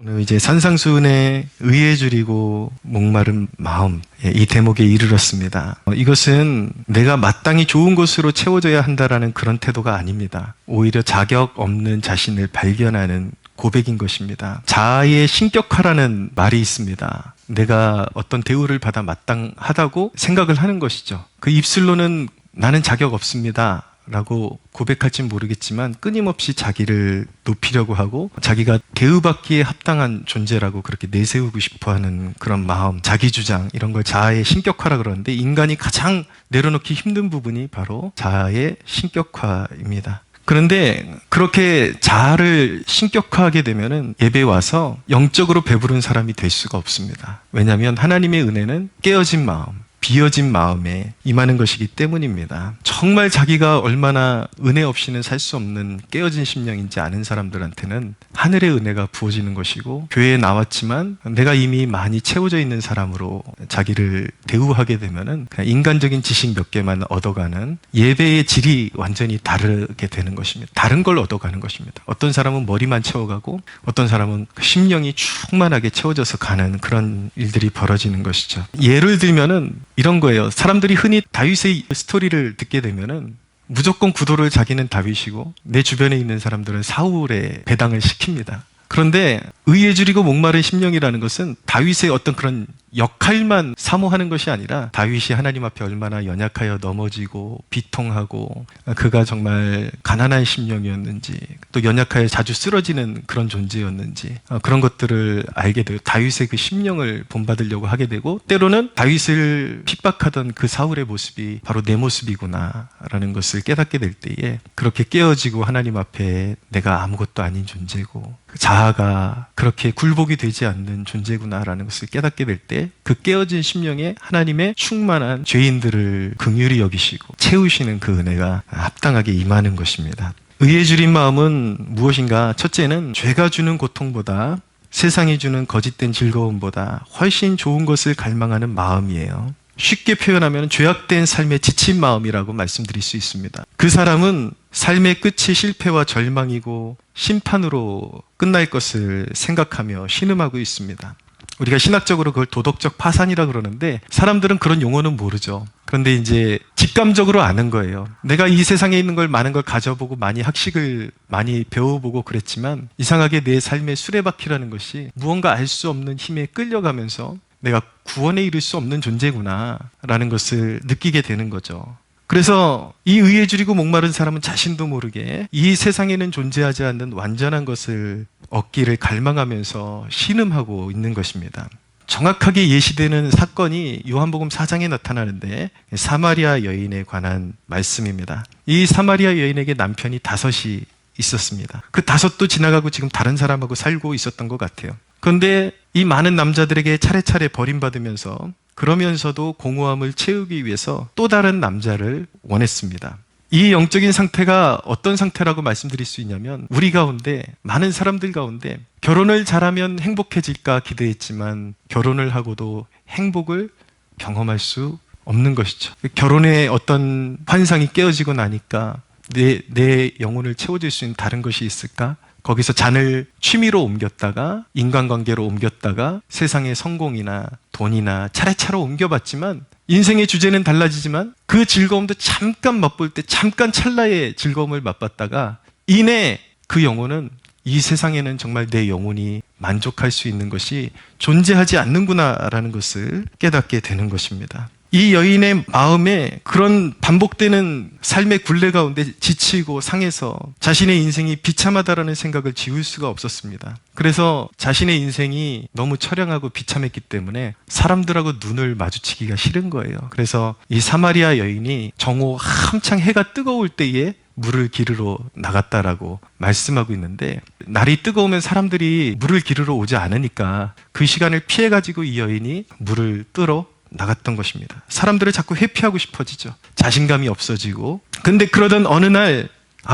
오늘 이제 산상수훈의 의에 줄이고 목마른 마음, 이 대목에 이르렀습니다. 이것은 내가 마땅히 좋은 것으로 채워져야 한다라는 그런 태도가 아닙니다. 오히려 자격 없는 자신을 발견하는 고백인 것입니다. 자아의 신격화라는 말이 있습니다. 내가 어떤 대우를 받아 마땅하다고 생각을 하는 것이죠. 그 입술로는 나는 자격 없습니다 라고 고백할진 모르겠지만 끊임없이 자기를 높이려고 하고 자기가 대우받기에 합당한 존재라고 그렇게 내세우고 싶어하는 그런 마음, 자기주장, 이런 걸 자아의 신격화라 그러는데, 인간이 가장 내려놓기 힘든 부분이 바로 자아의 신격화입니다. 그런데 그렇게 자아를 신격화하게 되면은 예배에 와서 영적으로 배부른 사람이 될 수가 없습니다. 왜냐하면 하나님의 은혜는 깨어진 마음, 비어진 마음에 임하는 것이기 때문입니다. 정말 자기가 얼마나 은혜 없이는 살 수 없는 깨어진 심령인지 아는 사람들한테는 하늘의 은혜가 부어지는 것이고, 교회에 나왔지만 내가 이미 많이 채워져 있는 사람으로 자기를 대우하게 되면은 그냥 인간적인 지식 몇 개만 얻어가는 예배의 질이 완전히 다르게 되는 것입니다. 다른 걸 얻어가는 것입니다. 어떤 사람은 머리만 채워가고 어떤 사람은 심령이 충만하게 채워져서 가는 그런 일들이 벌어지는 것이죠. 예를 들면은 이런 거예요. 사람들이 흔히 다윗의 스토리를 듣게 되면은 무조건 구도를 자기는 다윗이고 내 주변에 있는 사람들은 사울에 배당을 시킵니다. 그런데 의에 줄이고 목마른 심령이라는 것은 다윗의 어떤 그런 역할만 사모하는 것이 아니라, 다윗이 하나님 앞에 얼마나 연약하여 넘어지고 비통하고 그가 정말 가난한 심령이었는지, 또 연약하여 자주 쓰러지는 그런 존재였는지, 그런 것들을 알게 되고 다윗의 그 심령을 본받으려고 하게 되고, 때로는 다윗을 핍박하던 그 사울의 모습이 바로 내 모습이구나 라는 것을 깨닫게 될 때에, 그렇게 깨어지고 하나님 앞에 내가 아무것도 아닌 존재고 자아가 그렇게 굴복이 되지 않는 존재구나라는 것을 깨닫게 될 때, 그 깨어진 심령에 하나님의 충만한 죄인들을 긍휼히 여기시고 채우시는 그 은혜가 합당하게 임하는 것입니다. 의에 줄인 마음은 무엇인가? 첫째는 죄가 주는 고통보다, 세상이 주는 거짓된 즐거움보다 훨씬 좋은 것을 갈망하는 마음이에요. 쉽게 표현하면 죄악된 삶에 지친 마음이라고 말씀드릴 수 있습니다. 그 사람은 삶의 끝이 실패와 절망이고 심판으로 끝날 것을 생각하며 신음하고 있습니다. 우리가 신학적으로 그걸 도덕적 파산이라 그러는데, 사람들은 그런 용어는 모르죠. 그런데 이제 직감적으로 아는 거예요. 내가 이 세상에 있는 걸 많은 걸 가져보고 많이 학식을 많이 배워보고 그랬지만 이상하게 내 삶의 수레바퀴라는 것이 무언가 알 수 없는 힘에 끌려가면서 내가 구원에 이를 수 없는 존재구나 라는 것을 느끼게 되는 거죠. 그래서 이 의에 줄이고 목마른 사람은 자신도 모르게 이 세상에는 존재하지 않는 완전한 것을 얻기를 갈망하면서 신음하고 있는 것입니다. 정확하게 예시되는 사건이 요한복음 4장에 나타나는데, 사마리아 여인에 관한 말씀입니다. 이 사마리아 여인에게 남편이 5이 있었습니다. 그 5도 지나가고 지금 다른 사람하고 살고 있었던 것 같아요. 그런데 이 많은 남자들에게 차례차례 버림받으면서, 그러면서도 공허함을 채우기 위해서 또 다른 남자를 원했습니다. 이 영적인 상태가 어떤 상태라고 말씀드릴 수 있냐면, 우리 가운데, 많은 사람들 가운데 결혼을 잘하면 행복해질까 기대했지만 결혼을 하고도 행복을 경험할 수 없는 것이죠. 결혼의 어떤 환상이 깨어지고 나니까 내 영혼을 채워줄 수 있는 다른 것이 있을까? 거기서 잔을 취미로 옮겼다가 인간관계로 옮겼다가 세상의 성공이나 돈이나 차례차례 옮겨봤지만, 인생의 주제는 달라지지만 그 즐거움도 잠깐 맛볼 때 잠깐 찰나의 즐거움을 맛봤다가 이내 그 영혼은 이 세상에는 정말 내 영혼이 만족할 수 있는 것이 존재하지 않는구나라는 것을 깨닫게 되는 것입니다. 이 여인의 마음에 그런 반복되는 삶의 굴레 가운데 지치고 상해서 자신의 인생이 비참하다라는 생각을 지울 수가 없었습니다. 그래서 자신의 인생이 너무 처량하고 비참했기 때문에 사람들하고 눈을 마주치기가 싫은 거예요. 그래서 이 사마리아 여인이 정오 한창 해가 뜨거울 때에 물을 기르러 나갔다라고 말씀하고 있는데, 날이 뜨거우면 사람들이 물을 기르러 오지 않으니까 그 시간을 피해가지고 이 여인이 물을 뜨러 나갔던 것입니다. 사람들을 자꾸 회피하고 싶어지죠. 자신감이 없어지고. 근데 그러던 어느 날,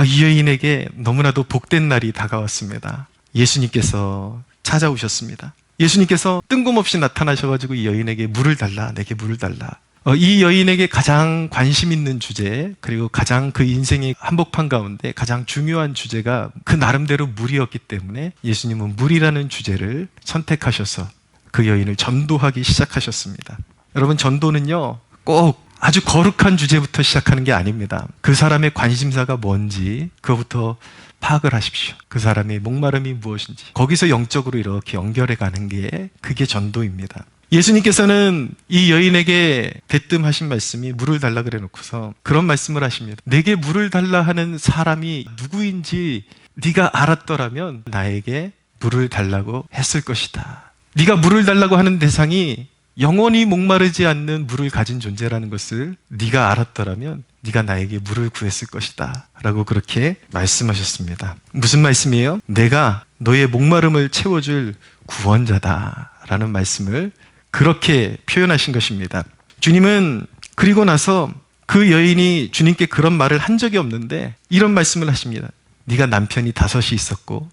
이 여인에게 너무나도 복된 날이 다가왔습니다. 예수님께서 찾아오셨습니다. 예수님께서 뜬금없이 나타나셔가지고 이 여인에게 물을 달라, 내게 물을 달라 이 여인에게 가장 관심 있는 주제, 그리고 가장 그 인생의 한복판 가운데 가장 중요한 주제가 그 나름대로 물이었기 때문에 예수님은 물이라는 주제를 선택하셔서 그 여인을 전도하기 시작하셨습니다. 여러분, 전도는요, 꼭 아주 거룩한 주제부터 시작하는 게 아닙니다. 그 사람의 관심사가 뭔지 그거부터 파악을 하십시오. 그 사람의 목마름이 무엇인지 거기서 영적으로 이렇게 연결해 가는 게 그게 전도입니다. 예수님께서는 이 여인에게 대뜸 하신 말씀이 물을 달라 그래 놓고서 그런 말씀을 하십니다. 내게 물을 달라 하는 사람이 누구인지 네가 알았더라면 나에게 물을 달라고 했을 것이다. 네가 물을 달라고 하는 대상이 영원히 목마르지 않는 물을 가진 존재라는 것을 네가 알았더라면 네가 나에게 물을 구했을 것이다 라고 그렇게 말씀하셨습니다. 무슨 말씀이에요? 내가 너의 목마름을 채워줄 구원자다 라는 말씀을 그렇게 표현하신 것입니다. 주님은 그리고 나서 그 여인이 주님께 그런 말을 한 적이 없는데 이런 말씀을 하십니다. 네가 남편이 5이 있었고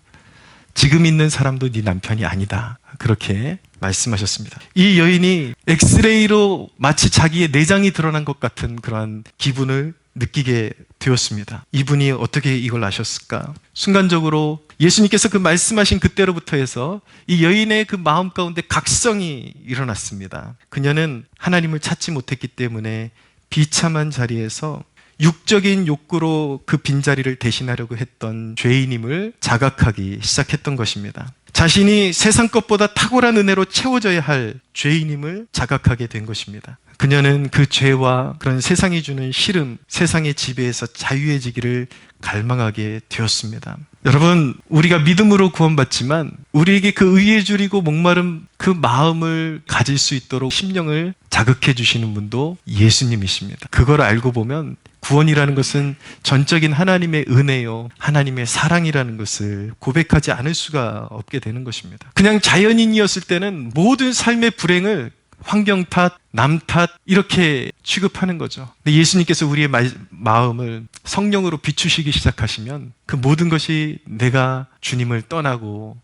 지금 있는 사람도 네 남편이 아니다. 그렇게 말씀하셨습니다. 이 여인이 엑스레이로 마치 자기의 내장이 드러난 것 같은 그러한 기분을 느끼게 되었습니다. 이분이 어떻게 이걸 아셨을까? 순간적으로 예수님께서 그 말씀하신 그때로부터 해서 이 여인의 그 마음 가운데 각성이 일어났습니다. 그녀는 하나님을 찾지 못했기 때문에 비참한 자리에서 육적인 욕구로 그 빈자리를 대신하려고 했던 죄인임을 자각하기 시작했던 것입니다. 자신이 세상 것보다 탁월한 은혜로 채워져야 할 죄인임을 자각하게 된 것입니다. 그녀는 그 죄와 그런 세상이 주는 시름, 세상의 지배에서 자유해지기를 갈망하게 되었습니다. 여러분, 우리가 믿음으로 구원받지만 우리에게 그 의에 줄이고 목마른 그 마음을 가질 수 있도록 심령을 자극해 주시는 분도 예수님이십니다. 그걸 알고 보면 구원이라는 것은 전적인 하나님의 은혜요, 하나님의 사랑이라는 것을 고백하지 않을 수가 없게 되는 것입니다. 그냥 자연인이었을 때는 모든 삶의 불행을 환경 탓, 남 탓 이렇게 취급하는 거죠. 근데 예수님께서 우리의 마음을 성령으로 비추시기 시작하시면 그 모든 것이 내가 주님을 떠나고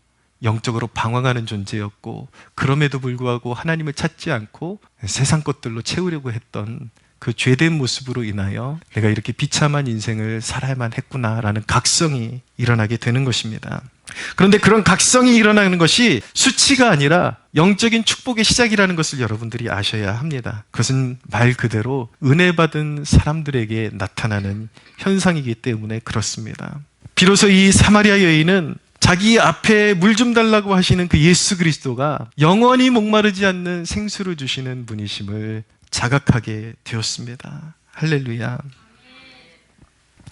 영적으로 방황하는 존재였고 그럼에도 불구하고 하나님을 찾지 않고 세상 것들로 채우려고 했던 그 죄된 모습으로 인하여 내가 이렇게 비참한 인생을 살아야만 했구나라는 각성이 일어나게 되는 것입니다. 그런데 그런 각성이 일어나는 것이 수치가 아니라 영적인 축복의 시작이라는 것을 여러분들이 아셔야 합니다. 그것은 말 그대로 은혜 받은 사람들에게 나타나는 현상이기 때문에 그렇습니다. 비로소 이 사마리아 여인은 자기 앞에 물 좀 달라고 하시는 그 예수 그리스도가 영원히 목마르지 않는 생수를 주시는 분이심을 자각하게 되었습니다. 할렐루야.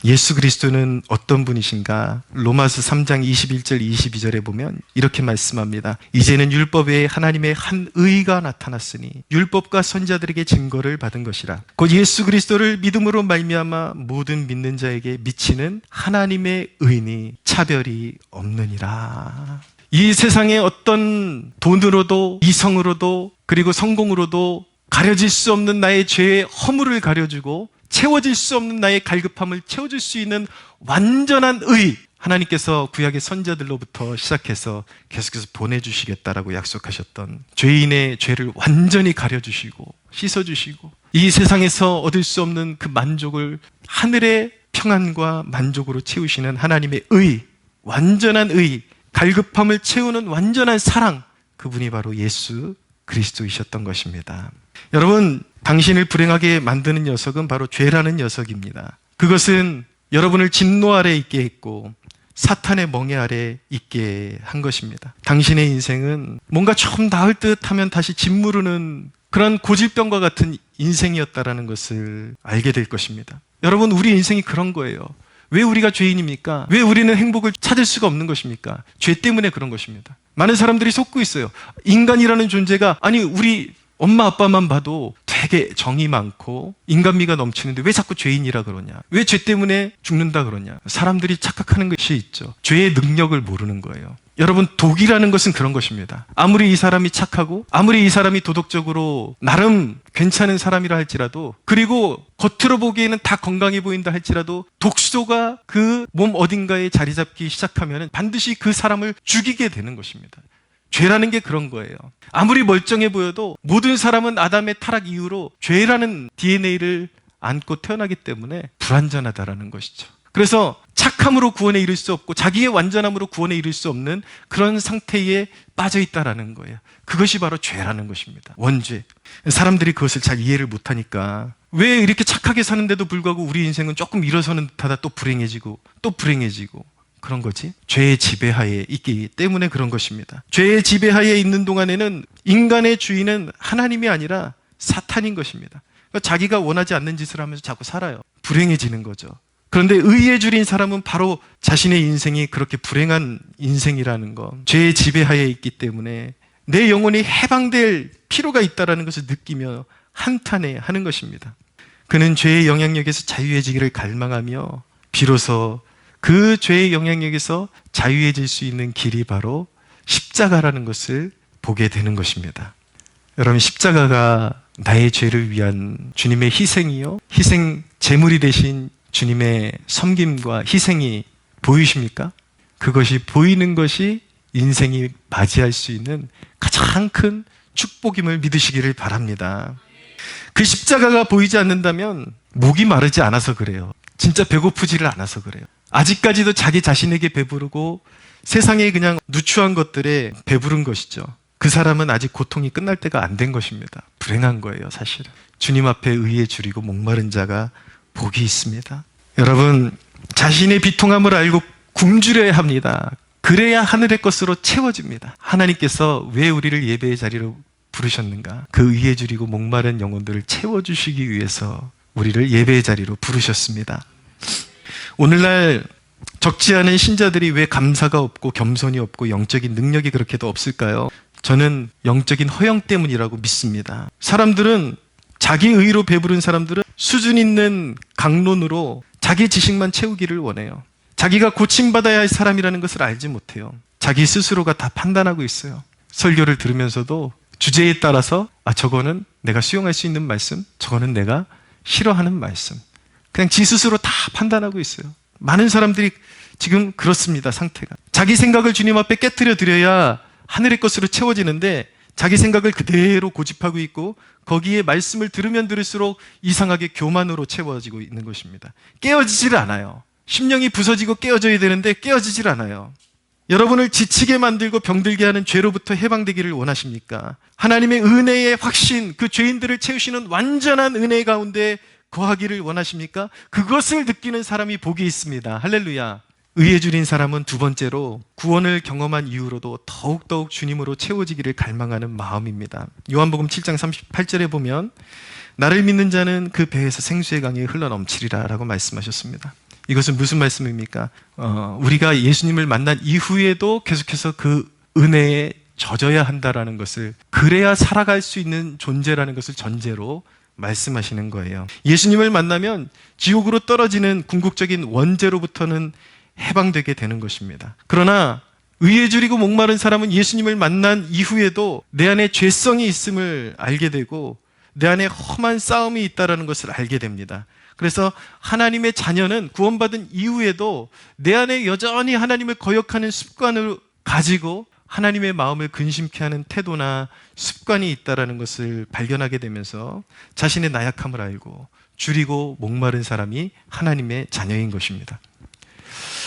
예수 그리스도는 어떤 분이신가? 로마서 3장 21절 22절에 보면 이렇게 말씀합니다. 이제는 율법 외에 하나님의 한 의가 나타났으니 율법과 선지자들에게 증거를 받은 것이라. 곧 예수 그리스도를 믿음으로 말미암아 모든 믿는 자에게 미치는 하나님의 의니 차별이 없느니라. 이 세상의 어떤 돈으로도 이성으로도 그리고 성공으로도 가려질 수 없는 나의 죄의 허물을 가려주고 채워질 수 없는 나의 갈급함을 채워줄 수 있는 완전한 의, 하나님께서 구약의 선지자들로부터 시작해서 계속해서 보내주시겠다라고 약속하셨던 죄인의 죄를 완전히 가려주시고 씻어주시고 이 세상에서 얻을 수 없는 그 만족을 하늘의 평안과 만족으로 채우시는 하나님의 의, 완전한 의, 갈급함을 채우는 완전한 사랑, 그분이 바로 예수 그리스도이셨던 것입니다. 여러분, 당신을 불행하게 만드는 녀석은 바로 죄라는 녀석입니다. 그것은 여러분을 진노 아래 있게 했고 사탄의 멍에 아래 있게 한 것입니다. 당신의 인생은 뭔가 좀 나을 듯 하면 다시 짓무르는 그런 고질병과 같은 인생이었다라는 것을 알게 될 것입니다. 여러분, 우리 인생이 그런 거예요. 왜 우리가 죄인입니까? 왜 우리는 행복을 찾을 수가 없는 것입니까? 죄 때문에 그런 것입니다. 많은 사람들이 속고 있어요. 인간이라는 존재가, 아니 우리 엄마 아빠만 봐도 되게 정이 많고 인간미가 넘치는데 왜 자꾸 죄인이라 그러냐? 왜 죄 때문에 죽는다 그러냐? 사람들이 착각하는 것이 있죠. 죄의 능력을 모르는 거예요. 여러분, 독이라는 것은 그런 것입니다. 아무리 이 사람이 착하고 아무리 이 사람이 도덕적으로 나름 괜찮은 사람이라 할지라도, 그리고 겉으로 보기에는 다 건강해 보인다 할지라도 독소가 그 몸 어딘가에 자리 잡기 시작하면 반드시 그 사람을 죽이게 되는 것입니다. 죄라는 게 그런 거예요. 아무리 멀쩡해 보여도 모든 사람은 아담의 타락 이후로 죄라는 DNA를 안고 태어나기 때문에 불완전하다라는 것이죠. 그래서 착함으로 구원에 이를 수 없고 자기의 완전함으로 구원에 이를 수 없는 그런 상태에 빠져 있다라는 거예요. 그것이 바로 죄라는 것입니다. 원죄. 사람들이 그것을 잘 이해를 못하니까 왜 이렇게 착하게 사는데도 불구하고 우리 인생은 조금 일어서는 듯하다 또 불행해지고 또 불행해지고 그런 거지? 죄의 지배하에 있기 때문에 그런 것입니다. 죄의 지배하에 있는 동안에는 인간의 주인은 하나님이 아니라 사탄인 것입니다. 그러니까 자기가 원하지 않는 짓을 하면서 자꾸 살아요. 불행해지는 거죠. 그런데 의에 줄인 사람은 바로 자신의 인생이 그렇게 불행한 인생이라는 것, 죄의 지배하에 있기 때문에 내 영혼이 해방될 필요가 있다는 것을 느끼며 한탄해하는 것입니다. 그는 죄의 영향력에서 자유해지기를 갈망하며 비로소 그 죄의 영향력에서 자유해질 수 있는 길이 바로 십자가라는 것을 보게 되는 것입니다. 여러분, 십자가가 나의 죄를 위한 주님의 희생이요, 희생 제물이 되신 주님의 섬김과 희생이 보이십니까? 그것이 보이는 것이 인생이 맞이할 수 있는 가장 큰 축복임을 믿으시기를 바랍니다. 그 십자가가 보이지 않는다면 목이 마르지 않아서 그래요. 진짜 배고프지를 않아서 그래요. 아직까지도 자기 자신에게 배부르고 세상에 그냥 누추한 것들에 배부른 것이죠. 그 사람은 아직 고통이 끝날 때가 안 된 것입니다. 불행한 거예요, 사실은. 주님 앞에 의에 줄이고 목마른 자가 복이 있습니다. 여러분, 자신의 비통함을 알고 굶주려야 합니다. 그래야 하늘의 것으로 채워집니다. 하나님께서 왜 우리를 예배의 자리로 부르셨는가? 그 의에 줄이고 목마른 영혼들을 채워주시기 위해서 우리를 예배의 자리로 부르셨습니다. 오늘날 적지 않은 신자들이 왜 감사가 없고 겸손이 없고 영적인 능력이 그렇게도 없을까요? 저는 영적인 허영 때문이라고 믿습니다. 사람들은 자기 의로 배부른 사람들은 수준 있는 강론으로 자기 지식만 채우기를 원해요. 자기가 고침받아야 할 사람이라는 것을 알지 못해요. 자기 스스로가 다 판단하고 있어요. 설교를 들으면서도 주제에 따라서 저거는 내가 수용할 수 있는 말씀, 저거는 내가 싫어하는 말씀. 그냥 지 스스로 다 판단하고 있어요. 많은 사람들이 지금 그렇습니다, 상태가. 자기 생각을 주님 앞에 깨트려 드려야 하늘의 것으로 채워지는데 자기 생각을 그대로 고집하고 있고 거기에 말씀을 들으면 들을수록 이상하게 교만으로 채워지고 있는 것입니다. 깨어지질 않아요. 심령이 부서지고 깨어져야 되는데 깨어지질 않아요. 여러분을 지치게 만들고 병들게 하는 죄로부터 해방되기를 원하십니까? 하나님의 은혜의 확신, 그 죄인들을 채우시는 완전한 은혜 가운데 거하기를 원하십니까? 그것을 느끼는 사람이 복이 있습니다. 할렐루야. 의에 줄인 사람은 두 번째로 구원을 경험한 이후로도 더욱더욱 주님으로 채워지기를 갈망하는 마음입니다. 요한복음 7장 38절에 보면 나를 믿는 자는 그 배에서 생수의 강이 흘러넘치리라 라고 말씀하셨습니다. 이것은 무슨 말씀입니까? 우리가 예수님을 만난 이후에도 계속해서 그 은혜에 젖어야 한다라는 것을, 그래야 살아갈 수 있는 존재라는 것을 전제로 말씀하시는 거예요. 예수님을 만나면 지옥으로 떨어지는 궁극적인 원죄로부터는 해방되게 되는 것입니다. 그러나 의에 줄이고 목마른 사람은 예수님을 만난 이후에도 내 안에 죄성이 있음을 알게 되고 내 안에 험한 싸움이 있다는 것을 알게 됩니다. 그래서 하나님의 자녀는 구원받은 이후에도 내 안에 여전히 하나님을 거역하는 습관을 가지고 하나님의 마음을 근심케 하는 태도나 습관이 있다는 것을 발견하게 되면서 자신의 나약함을 알고 줄이고 목마른 사람이 하나님의 자녀인 것입니다.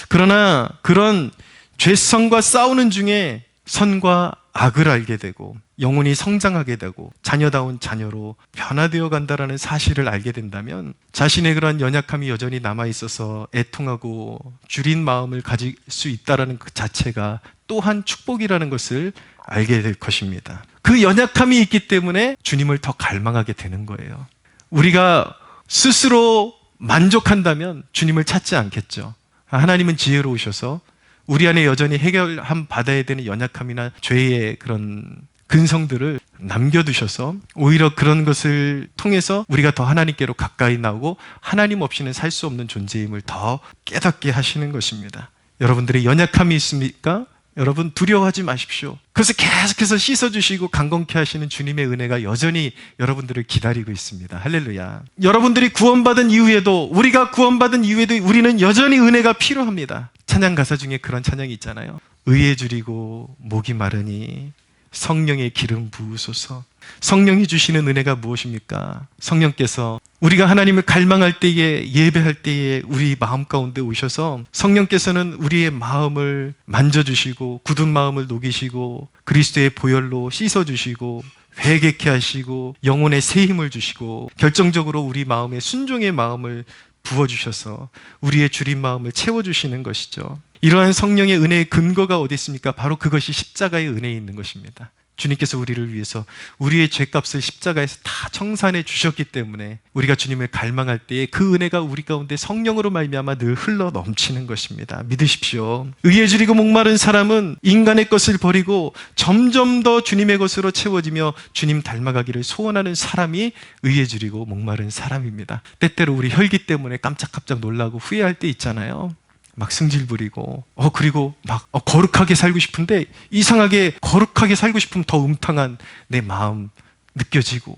그러나 그런 죄성과 싸우는 중에 선과 악을 알게 되고 영혼이 성장하게 되고 자녀다운 자녀로 변화되어 간다는 사실을 알게 된다면 자신의 그런 연약함이 여전히 남아있어서 애통하고 줄인 마음을 가질 수 있다는 그 자체가 또한 축복이라는 것을 알게 될 것입니다. 그 연약함이 있기 때문에 주님을 더 갈망하게 되는 거예요. 우리가 스스로 만족한다면 주님을 찾지 않겠죠. 하나님은 지혜로우셔서 우리 안에 여전히 해결함 받아야 되는 연약함이나 죄의 그런 근성들을 남겨두셔서 오히려 그런 것을 통해서 우리가 더 하나님께로 가까이 나오고 하나님 없이는 살 수 없는 존재임을 더 깨닫게 하시는 것입니다. 여러분들의 연약함이 있습니까? 여러분 두려워하지 마십시오. 그래서 계속해서 씻어주시고 강건케 하시는 주님의 은혜가 여전히 여러분들을 기다리고 있습니다. 할렐루야. 여러분들이 구원받은 이후에도, 우리가 구원받은 이후에도 우리는 여전히 은혜가 필요합니다. 찬양 가사 중에 그런 찬양이 있잖아요. 의에 줄이고 목이 마르니 성령의 기름 부으소서. 성령이 주시는 은혜가 무엇입니까? 성령께서 우리가 하나님을 갈망할 때에, 예배할 때에 우리 마음 가운데 오셔서 성령께서는 우리의 마음을 만져주시고 굳은 마음을 녹이시고 그리스도의 보혈로 씻어주시고 회개케 하시고 영혼의 새 힘을 주시고 결정적으로 우리 마음에 순종의 마음을 부어주셔서 우리의 주린 마음을 채워주시는 것이죠. 이러한 성령의 은혜의 근거가 어디 있습니까? 바로 그것이 십자가의 은혜에 있는 것입니다. 주님께서 우리를 위해서 우리의 죄값을 십자가에서 다 청산해 주셨기 때문에 우리가 주님을 갈망할 때에 그 은혜가 우리 가운데 성령으로 말미암아 늘 흘러 넘치는 것입니다. 믿으십시오. 의에 줄이고 목마른 사람은 인간의 것을 버리고 점점 더 주님의 것으로 채워지며 주님 닮아가기를 소원하는 사람이 의에 줄이고 목마른 사람입니다. 때때로 우리 혈기 때문에 깜짝깜짝 놀라고 후회할 때 있잖아요. 막 승질 부리고 그리고 막 거룩하게 살고 싶은데 이상하게 거룩하게 살고 싶으면 더 음탕한 내 마음 느껴지고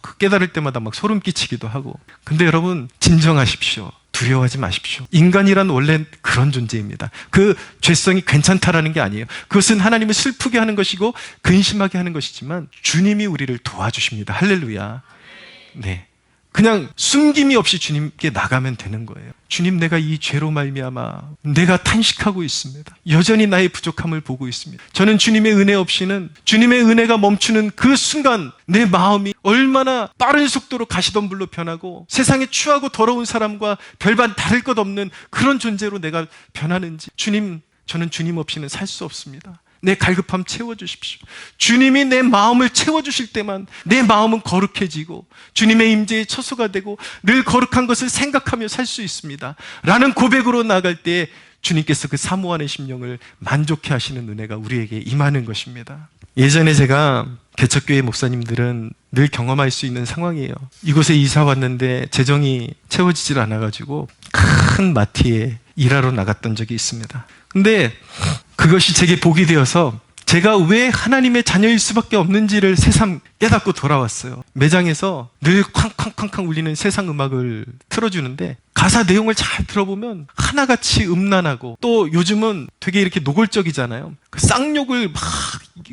그 깨달을 때마다 막 소름 끼치기도 하고. 근데 여러분 진정하십시오. 두려워하지 마십시오. 인간이란 원래 그런 존재입니다. 그 죄성이 괜찮다라는 게 아니에요. 그것은 하나님을 슬프게 하는 것이고 근심하게 하는 것이지만 주님이 우리를 도와주십니다. 할렐루야. 네. 그냥 숨김이 없이 주님께 나가면 되는 거예요. 주님, 내가 이 죄로 말미암아 내가 탄식하고 있습니다. 여전히 나의 부족함을 보고 있습니다. 저는 주님의 은혜 없이는, 주님의 은혜가 멈추는 그 순간 내 마음이 얼마나 빠른 속도로 가시덤불로 변하고 세상에 추하고 더러운 사람과 별반 다를 것 없는 그런 존재로 내가 변하는지. 주님, 저는 주님 없이는 살 수 없습니다. 내 갈급함 채워주십시오. 주님이 내 마음을 채워주실 때만 내 마음은 거룩해지고 주님의 임재의 처소가 되고 늘 거룩한 것을 생각하며 살 수 있습니다 라는 고백으로 나아갈 때 주님께서 그 사모하는 심령을 만족해 하시는 은혜가 우리에게 임하는 것입니다. 예전에 제가 개척교회 목사님들은 늘 경험할 수 있는 상황이에요. 이곳에 이사 왔는데 재정이 채워지질 않아가지고 큰 마트에 일하러 나갔던 적이 있습니다. 근데 그것이 제게 복이 되어서 제가 왜 하나님의 자녀일 수밖에 없는지를 새삼 깨닫고 돌아왔어요. 매장에서 늘 쾅쾅쾅쾅 울리는 세상 음악을 틀어주는데 가사 내용을 잘 들어보면 하나같이 음란하고 또 요즘은 되게 이렇게 노골적이잖아요. 그 쌍욕을 막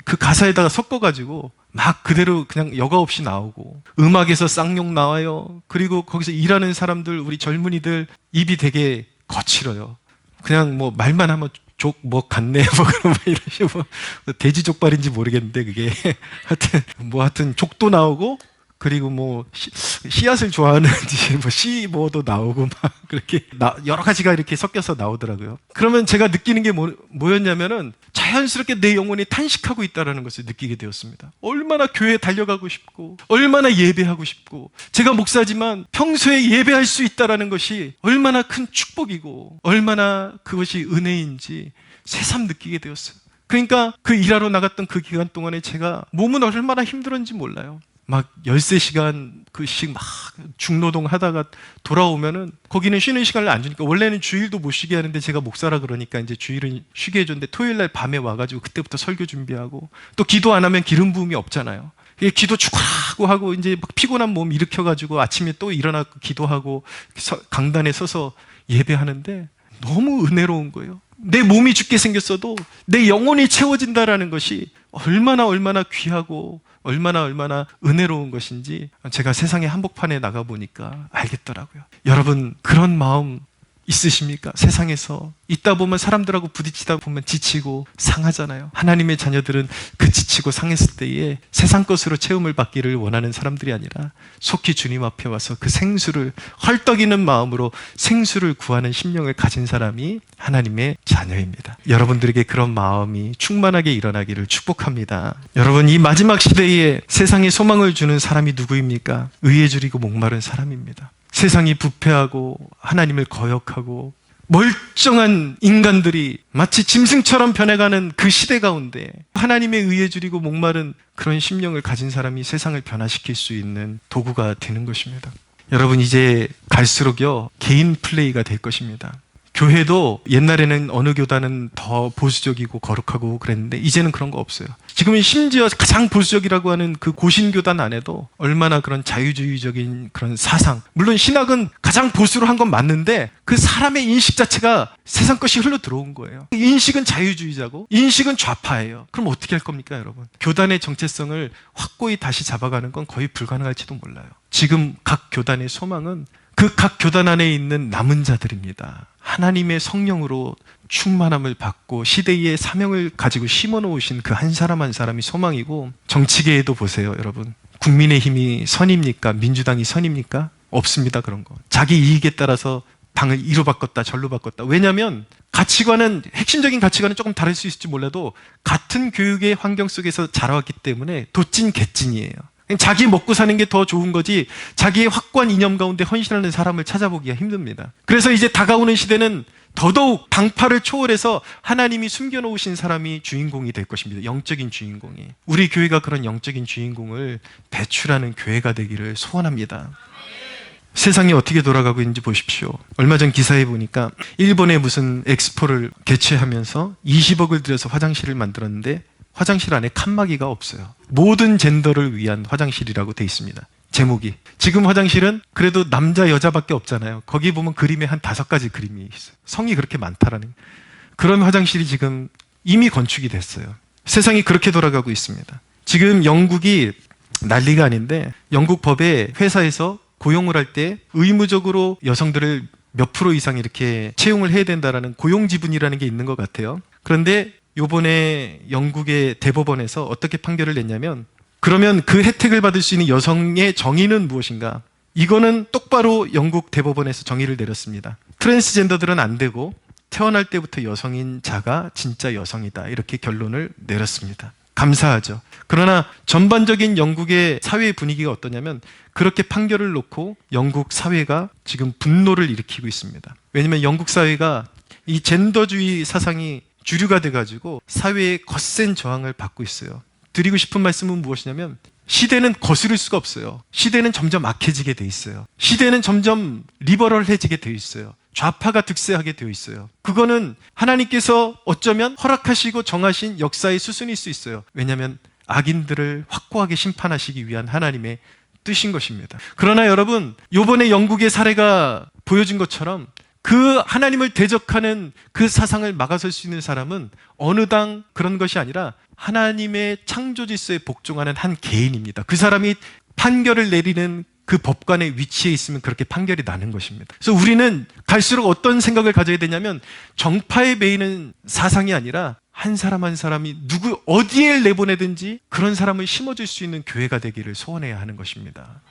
그 가사에다가 섞어가지고 막 그대로 그냥 여과 없이 나오고 음악에서 쌍욕 나와요. 그리고 거기서 일하는 사람들, 우리 젊은이들 입이 되게 거칠어요. 그냥 뭐 말만 하면 족 뭐 같네 뭐 그런 뭐 이런 뭐 돼지 족발인지 모르겠는데 그게 하여튼 족도 나오고 그리고 뭐 씨앗을 좋아하는지 뭐 씨뭐도 나오고 막 그렇게 여러 가지가 이렇게 섞여서 나오더라고요. 그러면 제가 느끼는 게 뭐였냐면은 자연스럽게 내 영혼이 탄식하고 있다는 것을 느끼게 되었습니다. 얼마나 교회에 달려가고 싶고 얼마나 예배하고 싶고 제가 목사지만 평소에 예배할 수 있다는 것이 얼마나 큰 축복이고 얼마나 그것이 은혜인지 새삼 느끼게 되었어요. 그러니까 그 일하러 나갔던 그 기간 동안에 제가 몸은 얼마나 힘들었는지 몰라요. 막 13시간씩 막 중노동 하다가 돌아오면은 거기는 쉬는 시간을 안 주니까 원래는 주일도 못 쉬게 하는데 제가 목사라 그러니까 이제 주일은 쉬게 해줬는데 토요일 날 밤에 와가지고 그때부터 설교 준비하고 또 기도 안 하면 기름 부음이 없잖아요. 기도 축하하고 하고 이제 막 피곤한 몸 일으켜가지고 아침에 또 일어나고 기도하고 강단에 서서 예배하는데 너무 은혜로운 거예요. 내 몸이 죽게 생겼어도 내 영혼이 채워진다라는 것이 얼마나 귀하고 얼마나 은혜로운 것인지 제가 세상의 한복판에 나가보니까 알겠더라고요. 여러분 그런 마음 있으십니까? 세상에서 있다 보면 사람들하고 부딪히다 보면 지치고 상하잖아요. 하나님의 자녀들은 그 지치고 상했을 때에 세상 것으로 체험을 받기를 원하는 사람들이 아니라 속히 주님 앞에 와서 그 생수를 헐떡이는 마음으로 생수를 구하는 심령을 가진 사람이 하나님의 자녀입니다. 여러분들에게 그런 마음이 충만하게 일어나기를 축복합니다. 여러분 이 마지막 시대에 세상에 소망을 주는 사람이 누구입니까? 의에 줄이고 목마른 사람입니다. 세상이 부패하고 하나님을 거역하고 멀쩡한 인간들이 마치 짐승처럼 변해가는 그 시대 가운데 하나님의 의에 줄이고 목마른 그런 심령을 가진 사람이 세상을 변화시킬 수 있는 도구가 되는 것입니다. 여러분 이제 갈수록요 개인 플레이가 될 것입니다. 교회도 옛날에는 어느 교단은 더 보수적이고 거룩하고 그랬는데 이제는 그런 거 없어요. 지금은 심지어 가장 보수적이라고 하는 그 고신교단 안에도 얼마나 그런 자유주의적인 그런 사상, 물론 신학은 가장 보수로 한 건 맞는데 그 사람의 인식 자체가 세상 것이 흘러 들어온 거예요. 인식은 자유주의자고 인식은 좌파예요. 그럼 어떻게 할 겁니까, 여러분? 교단의 정체성을 확고히 다시 잡아가는 건 거의 불가능할지도 몰라요. 지금 각 교단의 소망은 그 각 교단 안에 있는 남은 자들입니다. 하나님의 성령으로 충만함을 받고 시대의 사명을 가지고 심어놓으신 그 한 사람 한 사람이 소망이고, 정치계에도 보세요, 여러분. 국민의힘이 선입니까? 민주당이 선입니까? 없습니다, 그런 거. 자기 이익에 따라서 당을 이로 바꿨다 절로 바꿨다. 왜냐하면 가치관은, 핵심적인 가치관은 조금 다를 수 있을지 몰라도 같은 교육의 환경 속에서 자라왔기 때문에 도찐 개찐이에요. 자기 먹고 사는 게 더 좋은 거지 자기의 확고한 이념 가운데 헌신하는 사람을 찾아보기가 힘듭니다. 그래서 이제 다가오는 시대는 더더욱 당파를 초월해서 하나님이 숨겨놓으신 사람이 주인공이 될 것입니다. 영적인 주인공이. 우리 교회가 그런 영적인 주인공을 배출하는 교회가 되기를 소원합니다. 세상이 어떻게 돌아가고 있는지 보십시오. 얼마 전 기사에 보니까 일본의 무슨 엑스포를 개최하면서 20억을 들여서 화장실을 만들었는데 화장실 안에 칸막이가 없어요. 모든 젠더를 위한 화장실이라고 돼 있습니다. 제목이. 지금 화장실은 그래도 남자 여자밖에 없잖아요. 거기 보면 그림에 한 5가지 그림이 있어요. 성이 그렇게 많다라는 그런 화장실이 지금 이미 건축이 됐어요. 세상이 그렇게 돌아가고 있습니다. 지금 영국이 난리가 아닌데 영국 법에 회사에서 고용을 할 때 의무적으로 여성들을 몇 프로 이상 이렇게 채용을 해야 된다라는 고용지분이라는 게 있는 것 같아요. 그런데 요번에 영국의 대법원에서 어떻게 판결을 냈냐면, 그러면 그 혜택을 받을 수 있는 여성의 정의는 무엇인가? 이거는 똑바로 영국 대법원에서 정의를 내렸습니다. 트랜스젠더들은 안 되고 태어날 때부터 여성인 자가 진짜 여성이다, 이렇게 결론을 내렸습니다. 감사하죠. 그러나 전반적인 영국의 사회의 분위기가 어떠냐면, 그렇게 판결을 놓고 영국 사회가 지금 분노를 일으키고 있습니다. 왜냐하면 영국 사회가 이 젠더주의 사상이 주류가 돼가지고 사회에 거센 저항을 받고 있어요. 드리고 싶은 말씀은 무엇이냐면, 시대는 거스를 수가 없어요. 시대는 점점 악해지게 돼 있어요. 시대는 점점 리버럴해지게 돼 있어요. 좌파가 득세하게 되어 있어요. 그거는 하나님께서 어쩌면 허락하시고 정하신 역사의 수순일 수 있어요. 왜냐하면 악인들을 확고하게 심판하시기 위한 하나님의 뜻인 것입니다. 그러나 여러분, 이번에 영국의 사례가 보여준 것처럼 그 하나님을 대적하는 그 사상을 막아설 수 있는 사람은 어느 당 그런 것이 아니라 하나님의 창조 질서에 복종하는 한 개인입니다. 그 사람이 판결을 내리는 그 법관의 위치에 있으면 그렇게 판결이 나는 것입니다. 그래서 우리는 갈수록 어떤 생각을 가져야 되냐면, 정파에 매이는 사상이 아니라 한 사람 한 사람이 누구 어디에 내보내든지 그런 사람을 심어줄 수 있는 교회가 되기를 소원해야 하는 것입니다.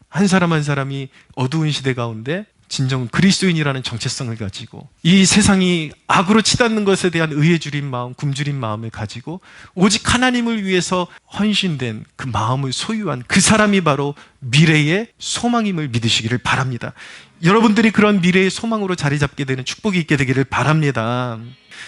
한 사람 한 사람이 어두운 시대 가운데 진정 그리스도인이라는 정체성을 가지고 이 세상이 악으로 치닫는 것에 대한 의회주린 마음, 굶주린 마음을 가지고 오직 하나님을 위해서 헌신된 그 마음을 소유한 그 사람이 바로 미래의 소망임을 믿으시기를 바랍니다. 여러분들이 그런 미래의 소망으로 자리 잡게 되는 축복이 있게 되기를 바랍니다.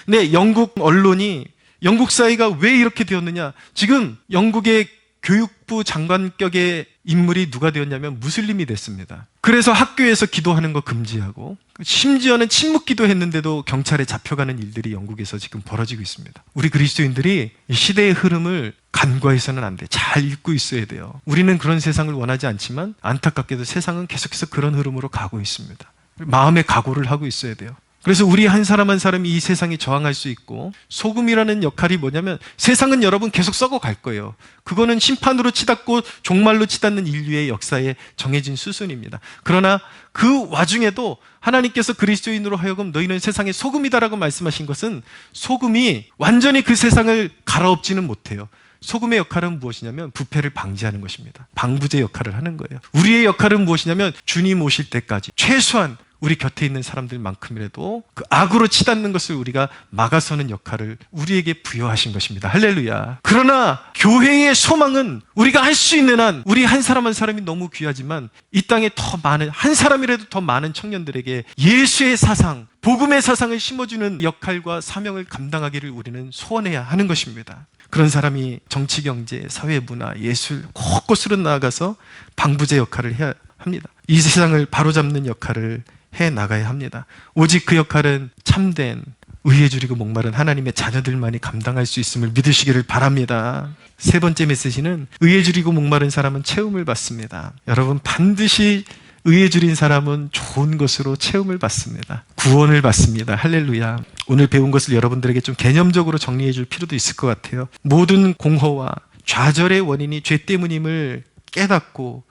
근데 영국 언론이 영국 사회가 왜 이렇게 되었느냐? 지금 영국의 교육부 장관격의 인물이 누가 되었냐면 무슬림이 됐습니다. 그래서 학교에서 기도하는 거 금지하고, 심지어는 침묵 기도했는데도 경찰에 잡혀가는 일들이 영국에서 지금 벌어지고 있습니다. 우리 그리스도인들이 이 시대의 흐름을 간과해서는 안 돼. 잘 읽고 있어야 돼요. 우리는 그런 세상을 원하지 않지만 안타깝게도 세상은 계속해서 그런 흐름으로 가고 있습니다. 마음의 각오를 하고 있어야 돼요. 그래서 우리 한 사람 한 사람이 이 세상에 저항할 수 있고, 소금이라는 역할이 뭐냐면, 세상은 여러분 계속 썩어갈 거예요. 그거는 심판으로 치닫고 종말로 치닫는 인류의 역사에 정해진 수순입니다. 그러나 그 와중에도 하나님께서 그리스도인으로 하여금 너희는 세상의 소금이다라고 말씀하신 것은, 소금이 완전히 그 세상을 갈아엎지는 못해요. 소금의 역할은 무엇이냐면 부패를 방지하는 것입니다. 방부제 역할을 하는 거예요. 우리의 역할은 무엇이냐면 주님 오실 때까지 최소한 우리 곁에 있는 사람들만큼이라도 그 악으로 치닫는 것을 우리가 막아서는 역할을 우리에게 부여하신 것입니다. 할렐루야. 그러나 교회의 소망은 우리가 할 수 있는 한, 우리 한 사람 한 사람이 너무 귀하지만 이 땅에 더 많은, 한 사람이라도 더 많은 청년들에게 예수의 사상, 복음의 사상을 심어주는 역할과 사명을 감당하기를 우리는 소원해야 하는 것입니다. 그런 사람이 정치, 경제, 사회, 문화, 예술 곳곳으로 나아가서 방부제 역할을 해야 합니다. 이 세상을 바로잡는 역할을 해 나가야 합니다. 오직 그 역할은 참된 의에 줄이고 목마른 하나님의 자녀들만이 감당할 수 있음을 믿으시기를 바랍니다. 세 번째 메시지는 의에 줄이고 목마른 사람은 체험을 받습니다. 여러분, 반드시 의에 줄인 사람은 좋은 것으로 체험을 받습니다. 구원을 받습니다. 할렐루야. 오늘 배운 것을 여러분들에게 좀 개념적으로 정리해 줄 필요도 있을 것 같아요. 모든 공허와 좌절의 원인이 죄 때문임을 깨닫고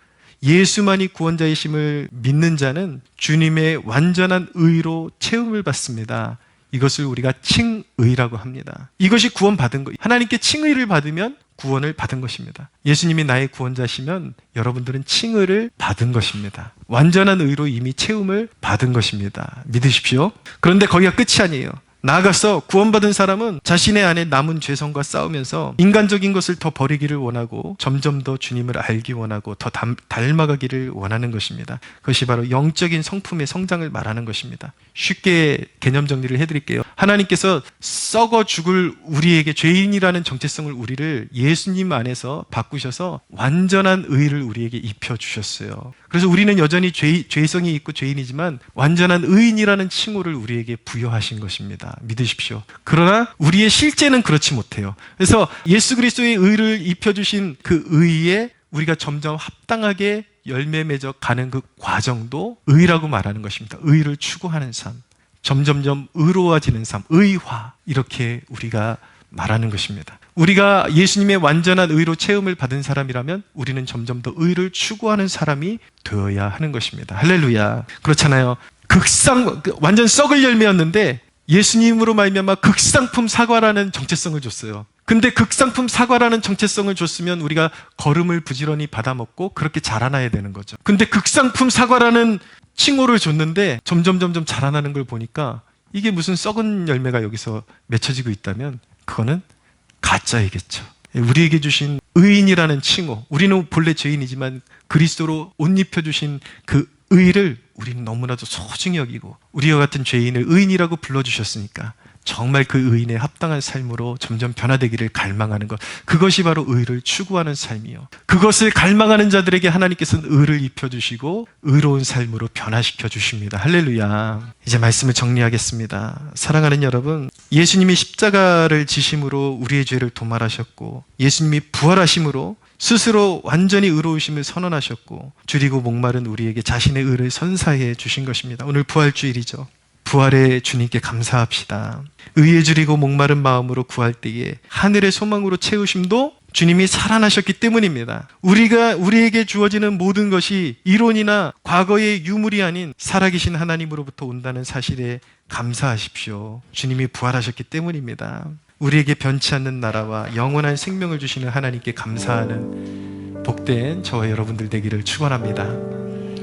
예수만이 구원자이심을 믿는 자는 주님의 완전한 의로 체험을 받습니다. 이것을 우리가 칭의라고 합니다. 이것이 구원받은 것, 하나님께 칭의를 받으면 구원을 받은 것입니다. 예수님이 나의 구원자시면 여러분들은 칭의를 받은 것입니다. 완전한 의로 이미 체험을 받은 것입니다. 믿으십시오. 그런데 거기가 끝이 아니에요. 나아가서 구원받은 사람은 자신의 안에 남은 죄성과 싸우면서 인간적인 것을 더 버리기를 원하고 점점 더 주님을 알기 원하고 더 닮아가기를 원하는 것입니다. 그것이 바로 영적인 성품의 성장을 말하는 것입니다. 쉽게 개념 정리를 해드릴게요. 하나님께서 썩어 죽을 우리에게 죄인이라는 정체성을 우리를 예수님 안에서 바꾸셔서 완전한 의를 우리에게 입혀주셨어요. 그래서 우리는 여전히 죄성이 있고 죄인이지만 완전한 의인이라는 칭호를 우리에게 부여하신 것입니다. 믿으십시오. 그러나 우리의 실제는 그렇지 못해요. 그래서 예수 그리스도의 의를 입혀주신 그 의에 우리가 점점 합당하게 열매 맺어 가는 그 과정도 의라고 말하는 것입니다. 의를 추구하는 삶, 점점점 의로워지는 삶, 의화, 이렇게 우리가 말하는 것입니다. 우리가 예수님의 완전한 의로 체험을 받은 사람이라면 우리는 점점 더 의를 추구하는 사람이 되어야 하는 것입니다. 할렐루야. 그렇잖아요. 완전 썩을 열매였는데 예수님으로 말미암아 극상품 사과라는 정체성을 줬어요. 근데 극상품 사과라는 정체성을 줬으면 우리가 거름을 부지런히 받아먹고 그렇게 자라나야 되는 거죠. 근데 극상품 사과라는 칭호를 줬는데 점점 자라나는 걸 보니까 이게 무슨 썩은 열매가 여기서 맺혀지고 있다면 그거는 가짜이겠죠. 우리에게 주신 의인이라는 칭호, 우리는 본래 죄인이지만 그리스도로 옷 입혀주신 그 의를 우리는 너무나도 소중히 여기고 우리와 같은 죄인을 의인이라고 불러주셨으니까 정말 그 의인의 합당한 삶으로 점점 변화되기를 갈망하는 것, 그것이 바로 의를 추구하는 삶이요. 그것을 갈망하는 자들에게 하나님께서는 의를 입혀주시고 의로운 삶으로 변화시켜 주십니다. 할렐루야. 이제 말씀을 정리하겠습니다. 사랑하는 여러분, 예수님이 십자가를 지심으로 우리의 죄를 도말하셨고 예수님이 부활하심으로 스스로 완전히 의로우심을 선언하셨고 줄이고 목마른 우리에게 자신의 의를 선사해 주신 것입니다. 오늘 부활주일이죠. 부활의 주님께 감사합시다. 의에 줄이고 목마른 마음으로 구할 때에 하늘의 소망으로 채우심도 주님이 살아나셨기 때문입니다. 우리에게 주어지는 모든 것이 이론이나 과거의 유물이 아닌 살아계신 하나님으로부터 온다는 사실에 감사하십시오. 주님이 부활하셨기 때문입니다. 우리에게 변치 않는 나라와 영원한 생명을 주시는 하나님께 감사하는 복된 저와 여러분들 되기를 축원합니다.